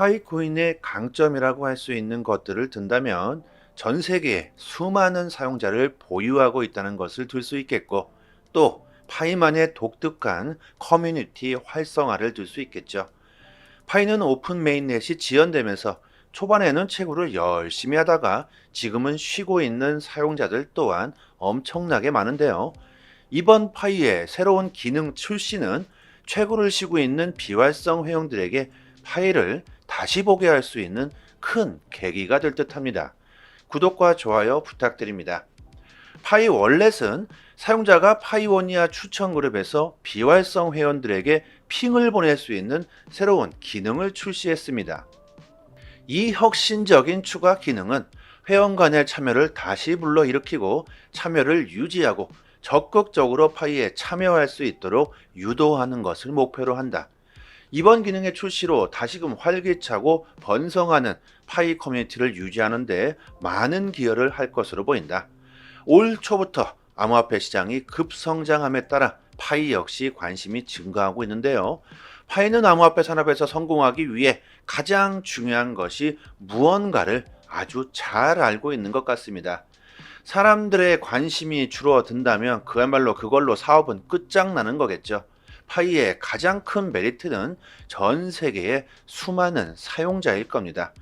파이코인의 강점이라고 할 수 있는 것들을 든다면 전 세계에 수많은 사용자를 보유하고 있다는 것을 들 수 있겠고, 또 파이만의 독특한 커뮤니티 활성화를 들 수 있겠죠. 파이는 오픈 메인넷이 지연되면서 초반에는 채굴을 열심히 하다가 지금은 쉬고 있는 사용자들 또한 엄청나게 많은데요. 이번 파이의 새로운 기능 출시는 채굴을 쉬고 있는 비활성 회원들에게 파이를 다시 보게 할 수 있는 큰 계기가 될 듯합니다. 구독과 좋아요 부탁드립니다. 파이 월렛은 사용자가 파이오니아 추천 그룹에서 비활성 회원들에게 핑을 보낼 수 있는 새로운 기능을 출시했습니다. 이 혁신적인 추가 기능은 회원 간의 참여를 다시 불러일으키고 참여를 유지하고 적극적으로 파이에 참여할 수 있도록 유도하는 것을 목표로 한다. 이번 기능의 출시로 다시금 활기차고 번성하는 파이 커뮤니티를 유지하는 데 많은 기여를 할 것으로 보인다. 올 초부터 암호화폐 시장이 급성장함에 따라 파이 역시 관심이 증가하고 있는데요. 파이는 암호화폐 산업에서 성공하기 위해 가장 중요한 것이 무언가를 아주 잘 알고 있는 것 같습니다. 사람들의 관심이 줄어든다면 그야말로 그걸로 사업은 끝장나는 거겠죠. 파이의 가장 큰 메리트는 전 세계의 수많은 사용자일 겁니다.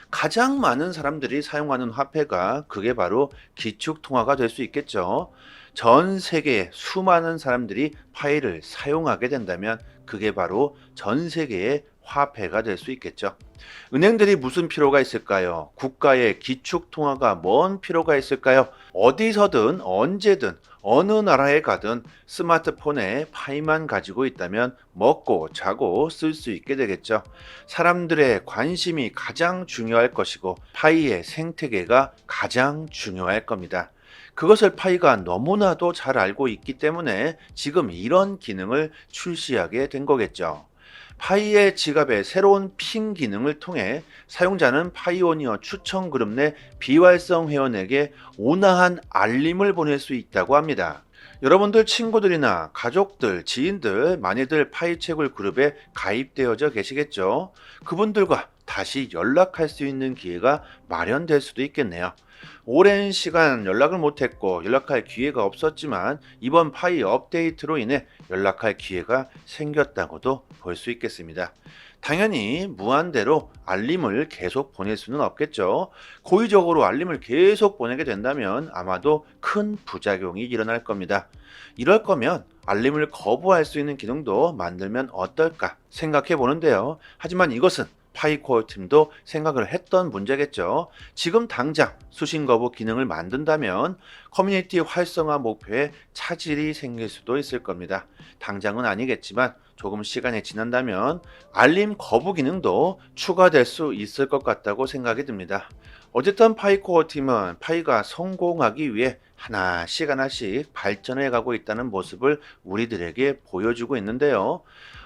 가장 많은 사람들이 사용하는 화폐가 그게 바로 기축통화가 될 수 있겠죠. 전 세계의 수많은 사람들이 파이를 사용하게 된다면 그게 바로 전 세계의 화폐가 될 수 있겠죠. 은행들이 무슨 필요가 있을까요? 국가의 기축통화가 뭔 필요가 있을까요? 어디서든 언제든 어느 나라에 가든 스마트폰에 파이만 가지고 있다면 먹고 자고 쓸 수 있게 되겠죠. 사람들의 관심이 가장 중요할 것이고 파이의 생태계가 가장 중요할 겁니다. 그것을 파이가 너무나도 잘 알고 있기 때문에 지금 이런 기능을 출시하게 된 거겠죠. 파이의 지갑의 새로운 핑 기능을 통해 사용자는 파이오니어 추천 그룹 내 비활성 회원에게 온화한 알림을 보낼 수 있다고 합니다. 여러분들 친구들이나 가족들, 지인들 많이들 파이채굴 그룹에 가입되어져 계시겠죠? 그분들과 다시 연락할 수 있는 기회가 마련될 수도 있겠네요. 오랜 시간 연락을 못했고 연락할 기회가 없었지만 이번 파이 업데이트로 인해 연락할 기회가 생겼다고도 볼 수 있겠습니다. 당연히 무한대로 알림을 계속 보낼 수는 없겠죠. 고의적으로 알림을 계속 보내게 된다면 아마도 큰 부작용이 일어날 겁니다. 이럴 거면 알림을 거부할 수 있는 기능도 만들면 어떨까 생각해 보는데요. 하지만 이것은 파이코어 팀도 생각을 했던 문제겠죠. 지금 당장 수신 거부 기능을 만든다면 커뮤니티 활성화 목표에 차질이 생길 수도 있을 겁니다. 당장은 아니겠지만 조금 시간이 지난다면 알림 거부 기능도 추가될 수 있을 것 같다고 생각이 듭니다. 어쨌든 파이코어 팀은 파이가 성공하기 위해 하나씩 발전해 가고 있다는 모습을 우리들에게 보여주고 있는데요.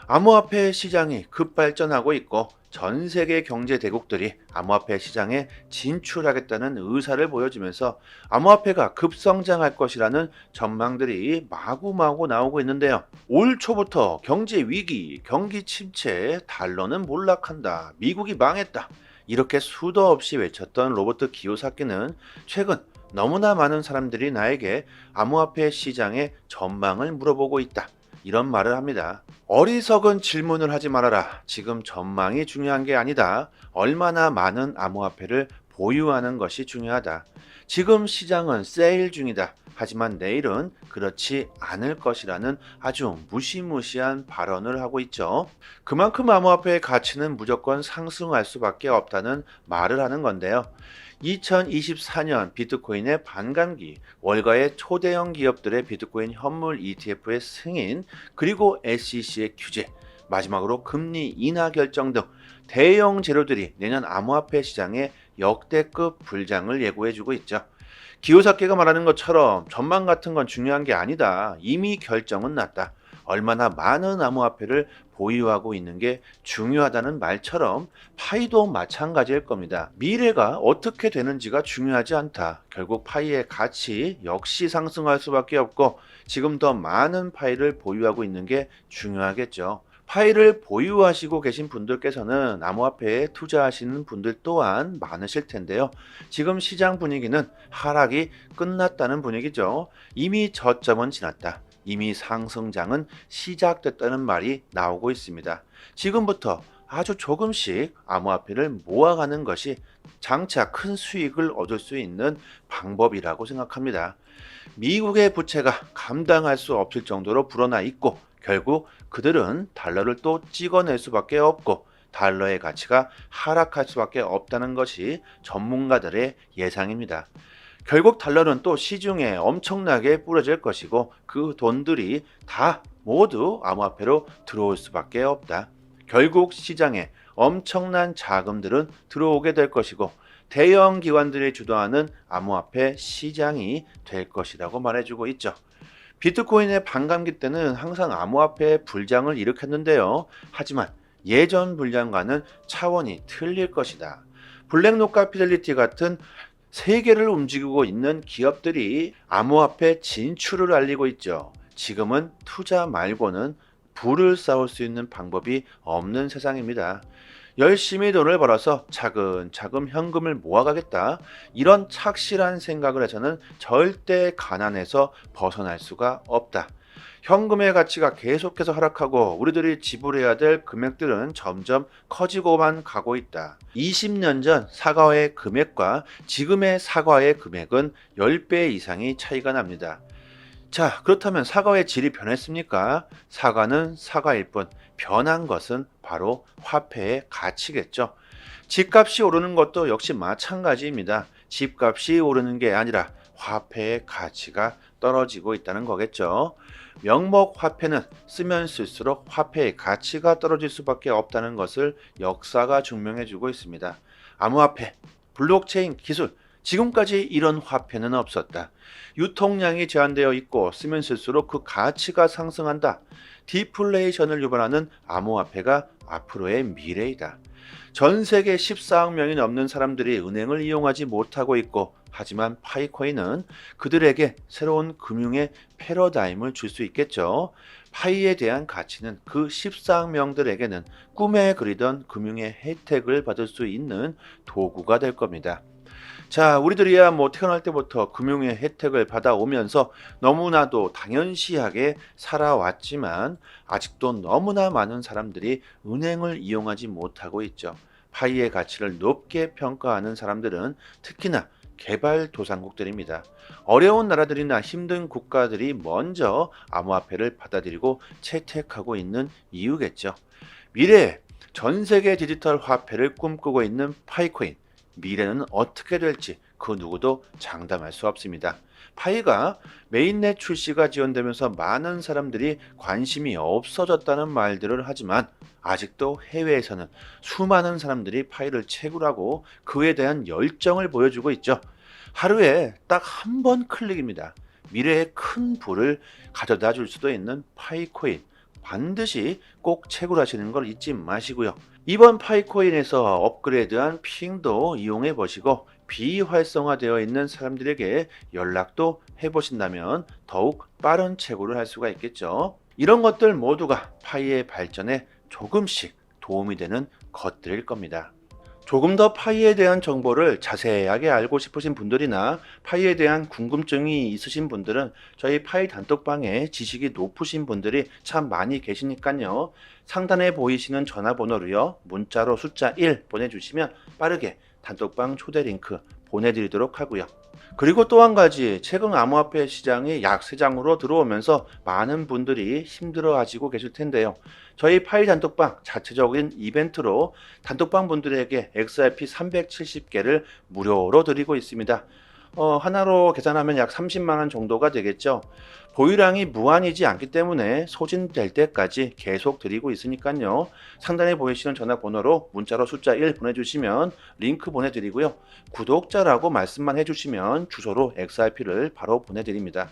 암호화폐 시장이 급발전하고 있고 전 세계 경제 대국들이 암호화폐 시장에 진출하겠다는 의사를 보여주면서 암호화폐가 급성장할 것이라는 전망들이 마구마구 나오고 있는데요. 올 초부터 경제 위기, 경기 침체, 달러는 몰락한다, 미국이 망했다 이렇게 수도 없이 외쳤던 로버트 기요사키는 최근 너무나 많은 사람들이 나에게 암호화폐 시장의 전망을 물어보고 있다. 이런 말을 합니다. 어리석은 질문을 하지 말아라. 지금 전망이 중요한 게 아니다. 얼마나 많은 암호화폐를 보유하는 것이 중요하다. 지금 시장은 세일 중이다. 하지만 내일은 그렇지 않을 것이라는 아주 무시무시한 발언을 하고 있죠. 그만큼 암호화폐의 가치는 무조건 상승할 수밖에 없다는 말을 하는 건데요. 2024년 비트코인의 반감기, 월가의 초대형 기업들의 비트코인 현물 ETF의 승인, 그리고 SEC의 규제, 마지막으로 금리 인하 결정 등 대형 재료들이 내년 암호화폐 시장에 역대급 불장을 예고해주고 있죠. 기요사키가 말하는 것처럼 전망 같은 건 중요한 게 아니다. 이미 결정은 났다. 얼마나 많은 암호화폐를 보유하고 있는 게 중요하다는 말처럼 파이도 마찬가지일 겁니다. 미래가 어떻게 되는지가 중요하지 않다. 결국 파이의 가치 역시 상승할 수밖에 없고 지금 더 많은 파이를 보유하고 있는 게 중요하겠죠. 파이를 보유하시고 계신 분들께서는 암호화폐에 투자하시는 분들 또한 많으실 텐데요. 지금 시장 분위기는 하락이 끝났다는 분위기죠. 이미 저점은 지났다. 이미 상승장은 시작됐다는 말이 나오고 있습니다. 지금부터 아주 조금씩 암호화폐를 모아가는 것이 장차 큰 수익을 얻을 수 있는 방법이라고 생각합니다. 미국의 부채가 감당할 수 없을 정도로 불어나 있고 결국 그들은 달러를 또 찍어낼 수밖에 없고 달러의 가치가 하락할 수밖에 없다는 것이 전문가들의 예상입니다. 결국 달러는 또 시중에 엄청나게 뿌려질 것이고 그 돈들이 다 모두 암호화폐로 들어올 수밖에 없다. 결국 시장에 엄청난 자금들은 들어오게 될 것이고 대형 기관들이 주도하는 암호화폐 시장이 될 것이라고 말해주고 있죠. 비트코인의 반감기 때는 항상 암호화폐 불장을 일으켰는데요. 하지만 예전 불장과는 차원이 틀릴 것이다. 블랙록과 피델리티 같은 세계를 움직이고 있는 기업들이 암호화폐 진출을 알리고 있죠. 지금은 투자 말고는 부를 쌓을 수 있는 방법이 없는 세상입니다. 열심히 돈을 벌어서 차근차근 현금을 모아가겠다. 이런 착실한 생각을 해서는 절대 가난에서 벗어날 수가 없다. 현금의 가치가 계속해서 하락하고 우리들이 지불해야 될 금액들은 점점 커지고만 가고 있다. 20년 전 사과의 금액과 지금의 사과의 금액은 10배 이상이 차이가 납니다. 자, 그렇다면 사과의 질이 변했습니까? 사과는 사과일 뿐 변한 것은 바로 화폐의 가치겠죠. 집값이 오르는 것도 역시 마찬가지입니다. 집값이 오르는 게 아니라 화폐의 가치가 떨어지고 있다는 거겠죠. 명목 화폐는 쓰면 쓸수록 화폐의 가치가 떨어질 수밖에 없다는 것을 역사가 증명해주고 있습니다. 암호화폐, 블록체인 기술, 지금까지 이런 화폐는 없었다. 유통량이 제한되어 있고 쓰면 쓸수록 그 가치가 상승한다. 디플레이션을 유발하는 암호화폐가 앞으로의 미래이다. 전 세계 14억 명이 넘는 사람들이 은행을 이용하지 못하고 있고 하지만 파이코인은 그들에게 새로운 금융의 패러다임을 줄 수 있겠죠. 파이에 대한 가치는 그 14억 명들에게는 꿈에 그리던 금융의 혜택을 받을 수 있는 도구가 될 겁니다. 자, 우리들이야 태어날 때부터 금융의 혜택을 받아오면서 너무나도 당연시하게 살아왔지만 아직도 너무나 많은 사람들이 은행을 이용하지 못하고 있죠. 파이의 가치를 높게 평가하는 사람들은 특히나 개발도상국들입니다. 어려운 나라들이나 힘든 국가들이 먼저 암호화폐를 받아들이고 채택하고 있는 이유겠죠. 미래에 전 세계 디지털 화폐를 꿈꾸고 있는 파이코인, 미래는 어떻게 될지 그 누구도 장담할 수 없습니다. 파이가 메인넷 출시가 지연되면서 많은 사람들이 관심이 없어졌다는 말들을 하지만 아직도 해외에서는 수많은 사람들이 파이를 채굴하고 그에 대한 열정을 보여주고 있죠. 하루에 딱 한 번 클릭입니다. 미래의 큰 부를 가져다 줄 수도 있는 파이코인, 반드시 꼭 채굴하시는 걸 잊지 마시고요. 이번 파이코인에서 업그레이드한 핑도 이용해 보시고 비활성화되어 있는 사람들에게 연락도 해보신다면 더욱 빠른 채굴을 할 수가 있겠죠. 이런 것들 모두가 파이의 발전에 조금씩 도움이 되는 것들일 겁니다. 조금 더 파이에 대한 정보를 자세하게 알고 싶으신 분들이나 파이에 대한 궁금증이 있으신 분들은 저희 파이 단톡방에 지식이 높으신 분들이 참 많이 계시니까요. 상단에 보이시는 전화번호로요. 문자로 숫자 1 보내주시면 빠르게 단톡방 초대 링크 보내드리도록 하고요. 그리고 또 한 가지, 최근 암호화폐 시장이 약세장으로 들어오면서 많은 분들이 힘들어하시고 계실 텐데요. 저희 파이 단톡방 자체적인 이벤트로 단톡방 분들에게 XRP 370개를 무료로 드리고 있습니다. 하나로 계산하면 약 30만 원 정도가 되겠죠. 보유량이 무한이지 않기 때문에 소진될 때까지 계속 드리고 있으니까요. 상단에 보이시는 전화번호로 문자로 숫자 1 보내주시면 링크 보내드리고요. 구독자라고 말씀만 해주시면 주소로 XRP를 바로 보내드립니다.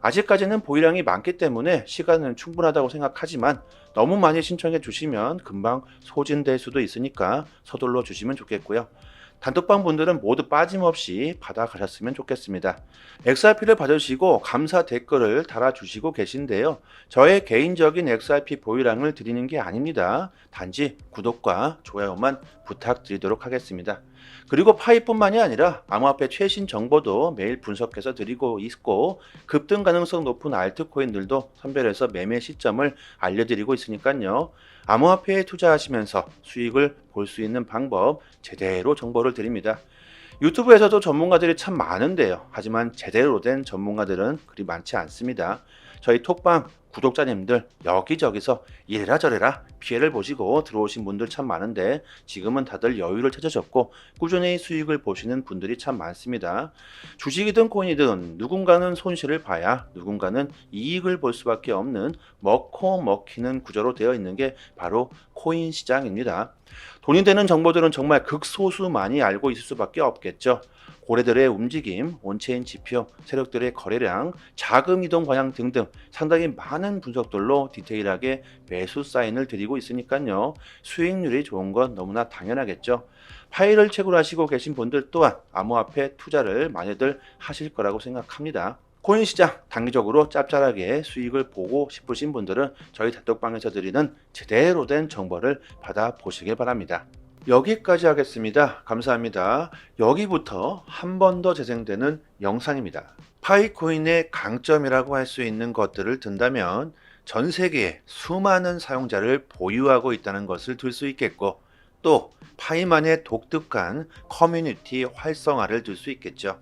아직까지는 보유량이 많기 때문에 시간은 충분하다고 생각하지만 너무 많이 신청해 주시면 금방 소진될 수도 있으니까 서둘러 주시면 좋겠고요. 단톡방 분들은 모두 빠짐없이 받아가셨으면 좋겠습니다. XRP를 받으시고 감사 댓글을 달아주시고 계신데요. 저의 개인적인 XRP 보유량을 드리는 게 아닙니다. 단지 구독과 좋아요만 부탁드리도록 하겠습니다. 그리고 파이뿐만이 아니라 암호화폐 최신 정보도 매일 분석해서 드리고 있고 급등 가능성 높은 알트코인들도 선별해서 매매 시점을 알려드리고 있으니까요. 암호화폐에 투자하시면서 수익을 볼 수 있는 방법 제대로 정보를 드립니다. 유튜브에서도 전문가들이 참 많은데요. 하지만 제대로 된 전문가들은 그리 많지 않습니다. 저희 톡방 구독자님들 여기저기서 이래라 저래라 피해를 보시고 들어오신 분들 참 많은데 지금은 다들 여유를 찾으셨고 꾸준히 수익을 보시는 분들이 참 많습니다. 주식이든 코인이든 누군가는 손실을 봐야 누군가는 이익을 볼 수밖에 없는 먹고 먹히는 구조로 되어 있는 게 바로 코인 시장입니다. 돈이 되는 정보들은 정말 극소수만이 알고 있을 수밖에 없겠죠. 고래들의 움직임, 온체인 지표, 세력들의 거래량, 자금 이동 방향 등등 상당히 많은 분석들로 디테일하게 매수 사인을 드리고 있으니까요. 수익률이 좋은 건 너무나 당연하겠죠. 파일을 채굴하시고 계신 분들 또한 암호화폐 투자를 많이들 하실 거라고 생각합니다. 코인 시장 단기적으로 짭짤하게 수익을 보고 싶으신 분들은 저희 단톡방에서 드리는 제대로 된 정보를 받아보시길 바랍니다. 여기까지 하겠습니다. 감사합니다. 여기부터 한 번 더 재생되는 영상입니다. 파이코인의 강점이라고 할 수 있는 것들을 든다면 전 세계에 수많은 사용자를 보유하고 있다는 것을 들 수 있겠고 또 파이만의 독특한 커뮤니티 활성화를 들 수 있겠죠.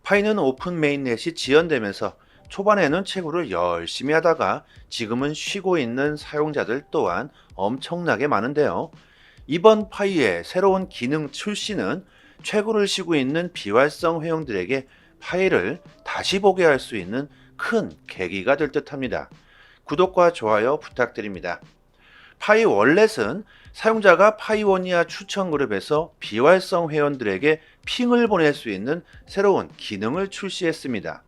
파이는 오픈 메인넷이 지연되면서 초반에는 채굴을 열심히 하다가 지금은 쉬고 있는 사용자들 또한 엄청나게 많은데요. 이번 파이의 새로운 기능 출시는 채굴을 쉬고 있는 비활성 회원들에게 파이를 다시 보게 할 수 있는 큰 계기가 될 듯합니다. 구독과 좋아요 부탁드립니다. 파이 월렛은 사용자가 파이오니아 추천 그룹에서 비활성 회원들에게 핑을 보낼 수 있는 새로운 기능을 출시했습니다.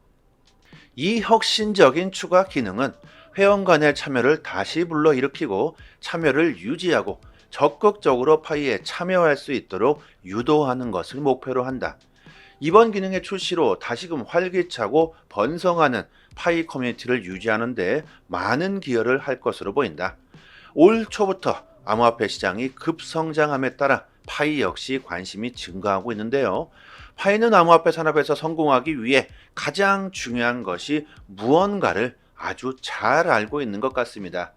이 혁신적인 추가 기능은 회원 간의 참여를 다시 불러일으키고 참여를 유지하고 적극적으로 파이에 참여할 수 있도록 유도하는 것을 목표로 한다. 이번 기능의 출시로 다시금 활기차고 번성하는 파이 커뮤니티를 유지하는 데 많은 기여를 할 것으로 보인다. 올 초부터 암호화폐 시장이 급성장함에 따라 파이 역시 관심이 증가하고 있는데요. 파이는 암호화폐 산업에서 성공하기 위해 가장 중요한 것이 무언가를 아주 잘 알고 있는 것 같습니다.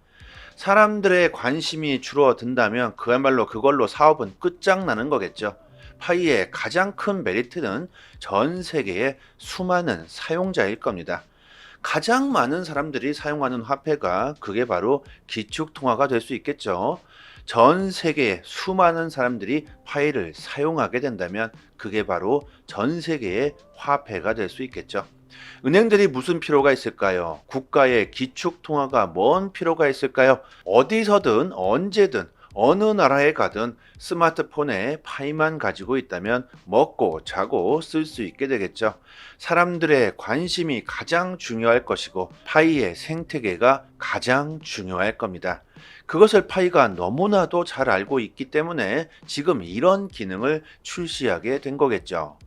사람들의 관심이 줄어든다면 그야말로 그걸로 사업은 끝장나는 거겠죠. 파이의 가장 큰 메리트는 전 세계의 수많은 사용자일 겁니다. 가장 많은 사람들이 사용하는 화폐가 그게 바로 기축통화가 될 수 있겠죠. 전 세계의 수많은 사람들이 파이를 사용하게 된다면 그게 바로 전 세계의 화폐가 될 수 있겠죠. 은행들이 무슨 필요가 있을까요? 국가의 기축통화가 뭔 필요가 있을까요? 어디서든 언제든 어느 나라에 가든 스마트폰에 파이만 가지고 있다면 먹고 자고 쓸 수 있게 되겠죠. 사람들의 관심이 가장 중요할 것이고 파이의 생태계가 가장 중요할 겁니다. 그것을 파이가 너무나도 잘 알고 있기 때문에 지금 이런 기능을 출시하게 된 거겠죠.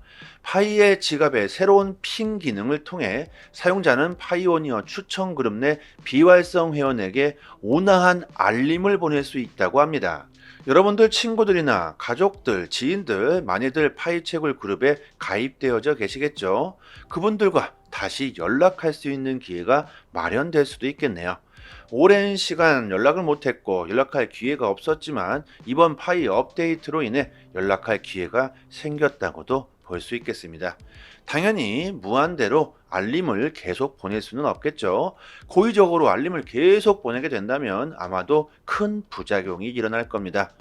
파이의 지갑의 새로운 핑 기능을 통해 사용자는 파이오니어 추천 그룹 내 비활성 회원에게 온화한 알림을 보낼 수 있다고 합니다. 여러분들 친구들이나 가족들, 지인들 많이들 파이 채굴 그룹에 가입되어져 계시겠죠? 그분들과 다시 연락할 수 있는 기회가 마련될 수도 있겠네요. 오랜 시간 연락을 못했고 연락할 기회가 없었지만 이번 파이 업데이트로 인해 연락할 기회가 생겼다고도 볼 수 있겠습니다. 당연히 무한대로 알림을 계속 보낼 수는 없겠죠. 고의적으로 알림을 계속 보내게 된다면 아마도 큰 부작용이 일어날 겁니다.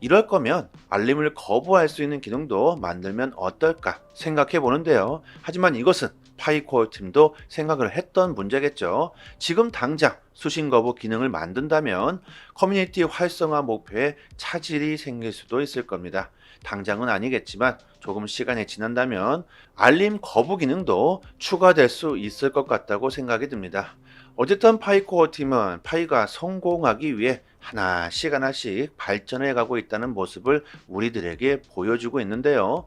이럴 거면 알림을 거부할 수 있는 기능도 만들면 어떨까 생각해 보는데요. 하지만 이것은 파이코어 팀도 생각을 했던 문제겠죠. 지금 당장 수신 거부 기능을 만든다면 커뮤니티 활성화 목표에 차질이 생길 수도 있을 겁니다. 당장은 아니겠지만 조금 시간이 지난다면 알림 거부 기능도 추가될 수 있을 것 같다고 생각이 듭니다. 어쨌든 파이코어 팀은 파이가 성공하기 위해 하나씩 발전해 가고 있다는 모습을 우리들에게 보여주고 있는데요.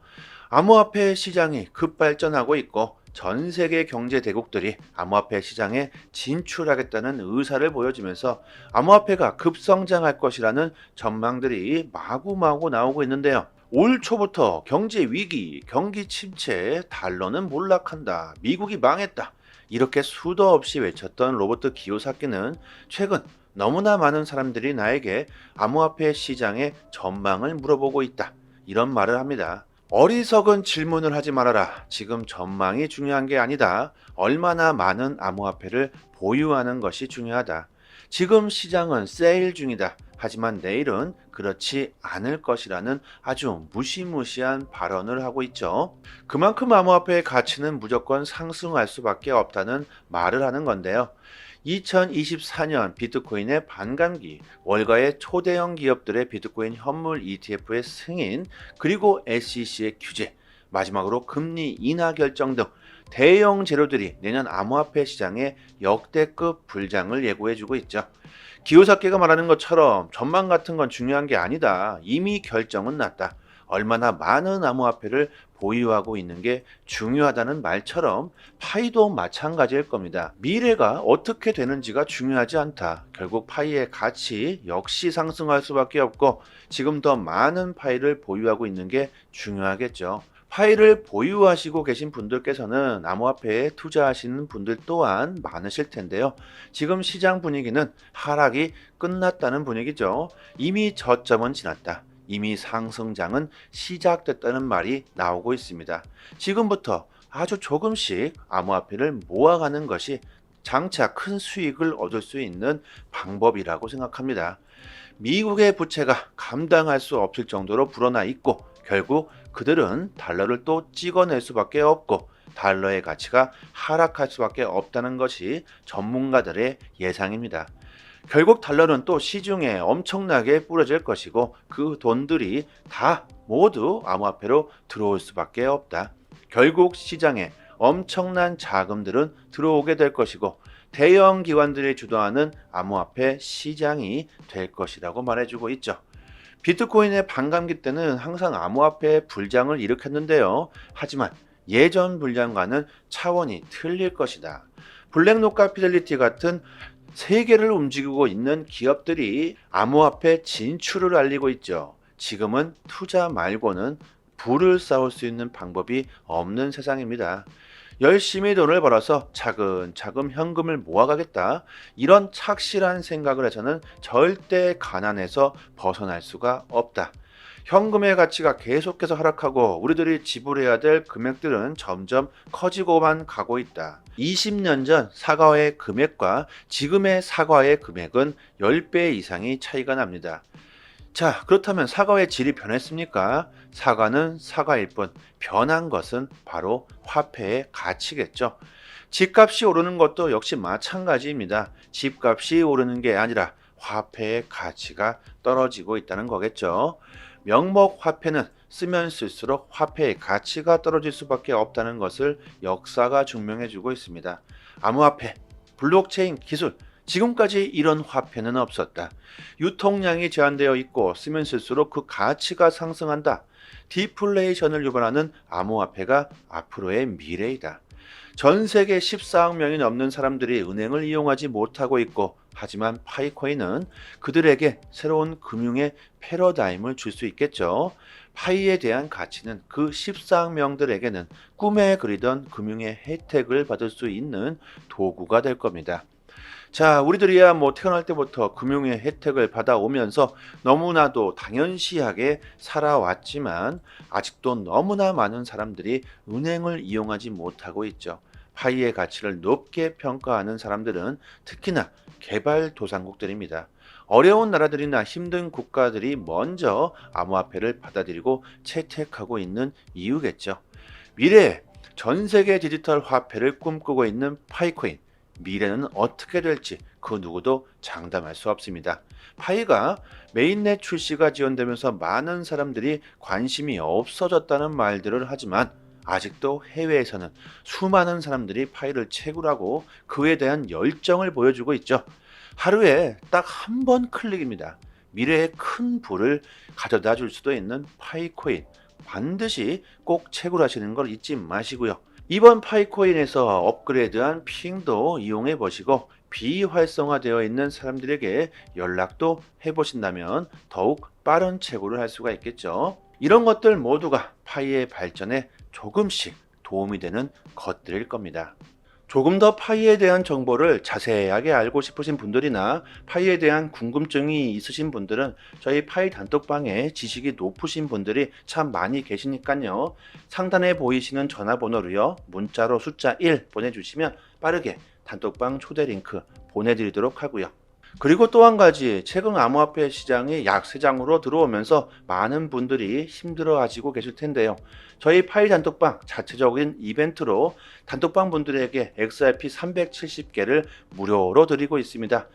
암호화폐 시장이 급발전하고 있고 전 세계 경제 대국들이 암호화폐 시장에 진출하겠다는 의사를 보여주면서 암호화폐가 급성장할 것이라는 전망들이 마구마구 나오고 있는데요. 올 초부터 경제 위기, 경기 침체, 달러는 몰락한다, 미국이 망했다, 이렇게 수도 없이 외쳤던 로버트 기요사키는 최근 너무나 많은 사람들이 나에게 암호화폐 시장의 전망을 물어보고 있다, 이런 말을 합니다. 어리석은 질문을 하지 말아라. 지금 전망이 중요한 게 아니다. 얼마나 많은 암호화폐를 보유하는 것이 중요하다. 지금 시장은 세일 중이다. 하지만 내일은 그렇지 않을 것이라는 아주 무시무시한 발언을 하고 있죠. 그만큼 암호화폐의 가치는 무조건 상승할 수밖에 없다는 말을 하는 건데요. 2024년 비트코인의 반감기, 월가의 초대형 기업들의 비트코인 현물 ETF의 승인, 그리고 SEC의 규제, 마지막으로 금리 인하 결정 등 대형 재료들이 내년 암호화폐 시장에 역대급 불장을 예고해주고 있죠. 기요사키가 말하는 것처럼 전망 같은 건 중요한 게 아니다. 이미 결정은 났다. 얼마나 많은 암호화폐를 보유하고 있는 게 중요하다는 말처럼 파이도 마찬가지일 겁니다. 미래가 어떻게 되는지가 중요하지 않다. 결국 파이의 가치 역시 상승할 수밖에 없고 지금 더 많은 파이를 보유하고 있는 게 중요하겠죠. 파이를 보유하시고 계신 분들께서는 암호화폐에 투자하시는 분들 또한 많으실 텐데요. 지금 시장 분위기는 하락이 끝났다는 분위기죠. 이미 저점은 지났다. 이미 상승장은 시작됐다는 말이 나오고 있습니다. 지금부터 아주 조금씩 암호화폐를 모아가는 것이 장차 큰 수익을 얻을 수 있는 방법이라고 생각합니다. 미국의 부채가 감당할 수 없을 정도로 불어나 있고 결국 그들은 달러를 또 찍어낼 수밖에 없고 달러의 가치가 하락할 수밖에 없다는 것이 전문가들의 예상입니다. 결국 달러는 또 시중에 엄청나게 뿌려질 것이고 그 돈들이 다 모두 암호화폐로 들어올 수밖에 없다. 결국 시장에 엄청난 자금들은 들어오게 될 것이고 대형 기관들이 주도하는 암호화폐 시장이 될 것이라고 말해주고 있죠. 비트코인의 반감기 때는 항상 암호화폐 불장을 일으켰는데요. 하지만 예전 불장과는 차원이 틀릴 것이다. 블랙록과 피델리티 같은 세계를 움직이고 있는 기업들이 암호화폐 진출을 알리고 있죠. 지금은 투자 말고는 부를 쌓을 수 있는 방법이 없는 세상입니다. 열심히 돈을 벌어서 차근차근 현금을 모아가겠다. 이런 착실한 생각을 해서는 절대 가난에서 벗어날 수가 없다. 현금의 가치가 계속해서 하락하고 우리들이 지불해야 될 금액들은 점점 커지고만 가고 있다. 20년 전 사과의 금액과 지금의 사과의 금액은 10배 이상이 차이가 납니다. 자, 그렇다면 사과의 질이 변했습니까? 사과는 사과일 뿐 변한 것은 바로 화폐의 가치겠죠. 집값이 오르는 것도 역시 마찬가지입니다. 집값이 오르는 게 아니라 화폐의 가치가 떨어지고 있다는 거겠죠. 명목 화폐는 쓰면 쓸수록 화폐의 가치가 떨어질 수밖에 없다는 것을 역사가 증명해주고 있습니다. 암호화폐, 블록체인 기술, 지금까지 이런 화폐는 없었다. 유통량이 제한되어 있고 쓰면 쓸수록 그 가치가 상승한다. 디플레이션을 유발하는 암호화폐가 앞으로의 미래이다. 전 세계 14억 명이 넘는 사람들이 은행을 이용하지 못하고 있고 하지만 파이코인은 그들에게 새로운 금융의 패러다임을 줄 수 있겠죠. 파이에 대한 가치는 그 14억 명들에게는 꿈에 그리던 금융의 혜택을 받을 수 있는 도구가 될 겁니다. 자, 우리들이야 태어날 때부터 금융의 혜택을 받아오면서 너무나도 당연시하게 살아왔지만 아직도 너무나 많은 사람들이 은행을 이용하지 못하고 있죠. 파이의 가치를 높게 평가하는 사람들은 특히나 개발도상국들입니다. 어려운 나라들이나 힘든 국가들이 먼저 암호화폐를 받아들이고 채택하고 있는 이유겠죠. 미래에 전 세계 디지털 화폐를 꿈꾸고 있는 파이코인, 미래는 어떻게 될지 그 누구도 장담할 수 없습니다. 파이가 메인넷 출시가 지연되면서 많은 사람들이 관심이 없어졌다는 말들을 하지만 아직도 해외에서는 수많은 사람들이 파이를 채굴하고 그에 대한 열정을 보여주고 있죠. 하루에 딱 한 번 클릭입니다. 미래의 큰 부를 가져다 줄 수도 있는 파이코인. 반드시 꼭 채굴하시는 걸 잊지 마시고요. 이번 파이코인에서 업그레이드한 핑도 이용해 보시고 비활성화되어 있는 사람들에게 연락도 해보신다면 더욱 빠른 채굴을 할 수가 있겠죠. 이런 것들 모두가 파이의 발전에 조금씩 도움이 되는 것들일 겁니다. 조금 더 파이에 대한 정보를 자세하게 알고 싶으신 분들이나 파이에 대한 궁금증이 있으신 분들은 저희 파이 단톡방에 지식이 높으신 분들이 참 많이 계시니까요. 상단에 보이시는 전화번호로요. 문자로 숫자 1 보내주시면 빠르게 단톡방 초대 링크 보내드리도록 하고요. 그리고 또 한 가지, 최근 암호화폐 시장이 약세장으로 들어오면서 많은 분들이 힘들어 하시고 계실 텐데요. 저희 파이 단톡방 자체적인 이벤트로 단톡방 분들에게 XRP 370개를 무료로 드리고 있습니다.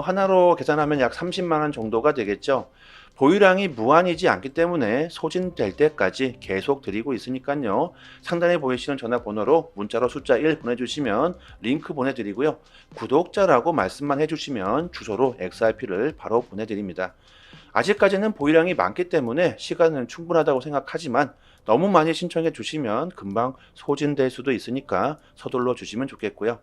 하나로 계산하면 약 30만 원 정도가 되겠죠. 보유량이 무한이지 않기 때문에 소진될 때까지 계속 드리고 있으니까요. 상단에 보이시는 전화번호로 문자로 숫자 1 보내주시면 링크 보내드리고요. 구독자라고 말씀만 해주시면 주소로 XRP를 바로 보내드립니다. 아직까지는 보유량이 많기 때문에 시간은 충분하다고 생각하지만 너무 많이 신청해 주시면 금방 소진될 수도 있으니까 서둘러 주시면 좋겠고요.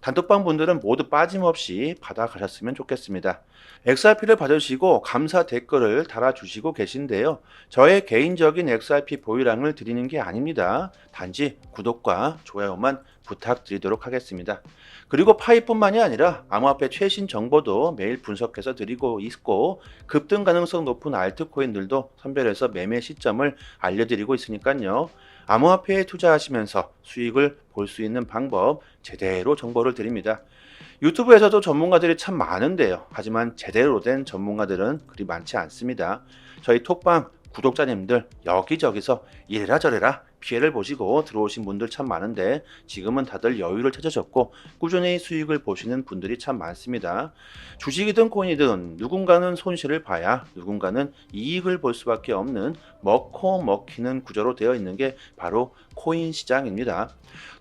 단톡방 분들은 모두 빠짐없이 받아가셨으면 좋겠습니다. XRP를 받으시고 감사 댓글을 달아주시고 계신데요. 저의 개인적인 XRP 보유량을 드리는 게 아닙니다. 단지 구독과 좋아요만 부탁드리도록 하겠습니다. 그리고 파이뿐만이 아니라 암호화폐 최신 정보도 매일 분석해서 드리고 있고 급등 가능성 높은 알트코인들도 선별해서 매매 시점을 알려드리고 있으니까요. 암호화폐에 투자하시면서 수익을 볼 수 있는 방법 제대로 정보를 드립니다. 유튜브에서도 전문가들이 참 많은데요. 하지만 제대로 된 전문가들은 그리 많지 않습니다. 저희 톡방 구독자님들 여기저기서 이래라 저래라 피해를 보시고 들어오신 분들 참 많은데 지금은 다들 여유를 찾으셨고 꾸준히 수익을 보시는 분들이 참 많습니다. 주식이든 코인이든 누군가는 손실을 봐야 누군가는 이익을 볼 수밖에 없는 먹고 먹히는 구조로 되어 있는 게 바로 코인 시장입니다.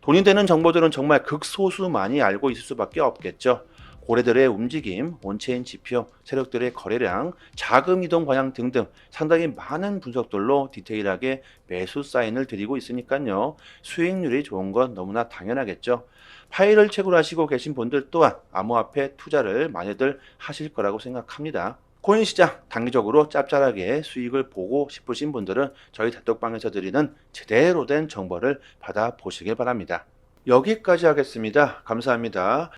돈이 되는 정보들은 정말 극소수만이 알고 있을 수밖에 없겠죠. 고래들의 움직임, 온체인 지표, 세력들의 거래량, 자금 이동 방향 등등 상당히 많은 분석들로 디테일하게 매수 사인을 드리고 있으니까요. 수익률이 좋은 건 너무나 당연하겠죠. 파일을 채굴하시고 계신 분들 또한 암호화폐 투자를 많이들 하실 거라고 생각합니다. 코인 시장 단기적으로 짭짤하게 수익을 보고 싶으신 분들은 저희 단톡방에서 드리는 제대로 된 정보를 받아보시길 바랍니다. 여기까지 하겠습니다. 감사합니다.